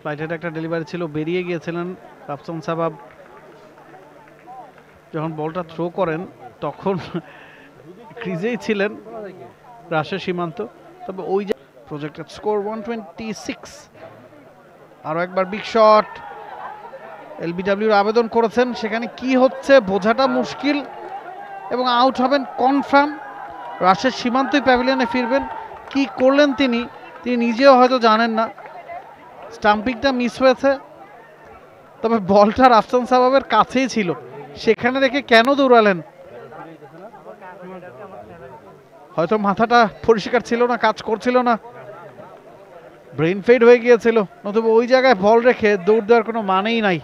ফ্লাইটের একটা ডেলিভারি ছিল, বেরিয়ে গিয়েছিলেন রাফসান সাবাব। যখন বলটা থ্রো করেন তখন ক্রিজেই ছিলেন রাশেদ সীমান্ত। তবে ওই যে প্রজেক্টেড স্কোর 126। আরও একবার বিগ শট, এলবিডব্লিউর আবেদন করেছেন, সেখানে কি হচ্ছে বোঝাটা মুশকিল এবং আউট হবেন কনফার্ম। রাশেদ সীমান্তই প্যাভিলিয়নে ফিরবেন। কি করলেন তিনি নিজেও হয়তো জানেন না। স্টাম্পিংটা মিস হয়েছে, তবে বলটা রাফসান সাবাবের কাছেই ছিল, সেখানে রেখে কেন দৌড়ালেন? হয়তো মাথাটা পরিষ্কার ছিল না, কাজ করছিল না, ব্রেন ফেড হয়ে গিয়েছিল, নতুবা ওই জায়গায় বল রেখে দৌড় দেওয়ার কোনো মানেই নাই।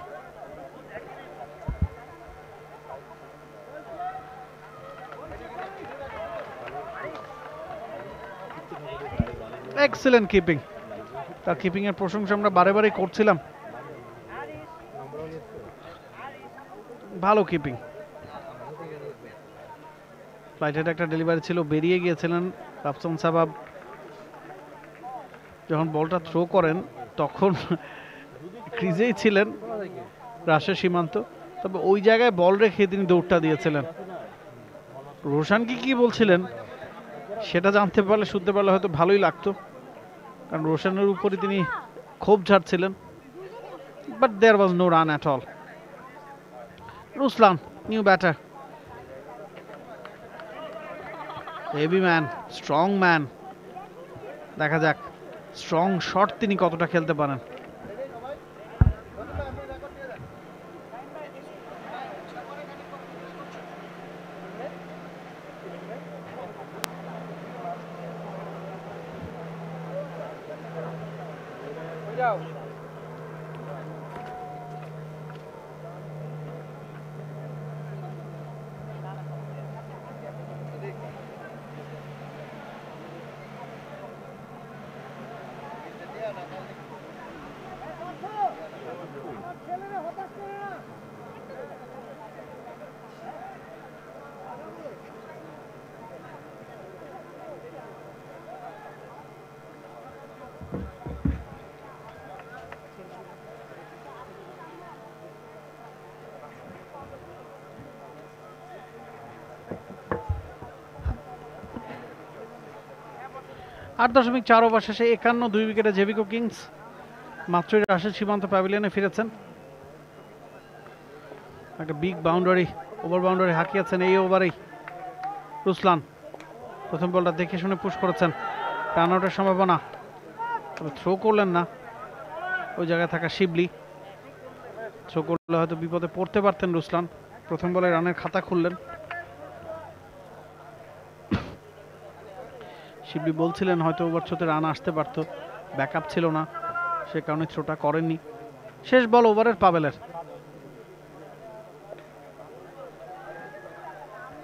এক্সেলেন্ট কিপিং, তার কিপিং এর প্রশংসা আমরা বারে বারে করছিলাম। ভালো কিপিং। ফ্লাইটের একটা ডেলিভারি ছিল, বেরিয়ে গিয়েছিলেন রাফসান সাবাব। যখন বলটা থ্রো করেন তখন ক্রিজেই ছিলেন রাশেদ সীমান্ত। তবে ওই জায়গায় বল রেখে তিনি দৌড়টা দিয়েছিলেন। রোশানকে কি বলছিলেন সেটা জানতে পারলে, শুনতে পারলে হয়তো ভালোই লাগতো, কারণ রোশানের উপরে তিনি ক্ষোভ ঝাড়ছিলেন। But there was no run at all. Ruslan, new batter, heavy man, strong man. দেখা যাক স্ট্রং শট তিনি কতটা খেলতে পারেন। আট 8.4 ওভার শেষে 51 2 উইকেটে জেভিকো কিংস। মাত্রই রাশেদ সীমান্ত প্যাভিলিয়নে ফিরেছেন। একটা বিগ বাউন্ডারি, ওভার বাউন্ডারি হাঁকিয়েছেন এই ওভারেই রুসলান। প্রথম বলটা দেখে শুনে পুশ করেছেন, রান আউটের সম্ভাবনা, তবে থ্রো করলেন না। ওই জায়গায় থাকা শিবলি, থ্রো করলে হয়তো বিপদে পড়তে পারতেন রুসলান। প্রথম বলে রানের খাতা খুললেন। শিবলি বলছিলেন হয়তো ওভার থ্রোতে রান আসতে পারতো, ব্যাকআপ ছিল না, সে কারণে থ্রোটা করেননি। শেষ বল ওভারের পাবেলের,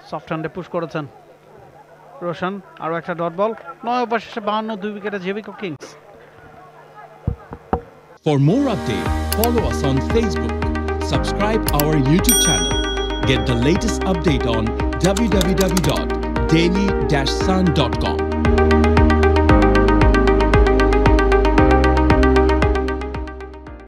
সফট হ্যান্ডে পুশ করেছেন রোশন। আরো একটা ডট বল। 9 ওভার শেষে 52 2 উইকেটে জেভিকো Kings. For more updates, follow us on Facebook, subscribe our YouTube channel, get the latest update on www.daily-sun.com.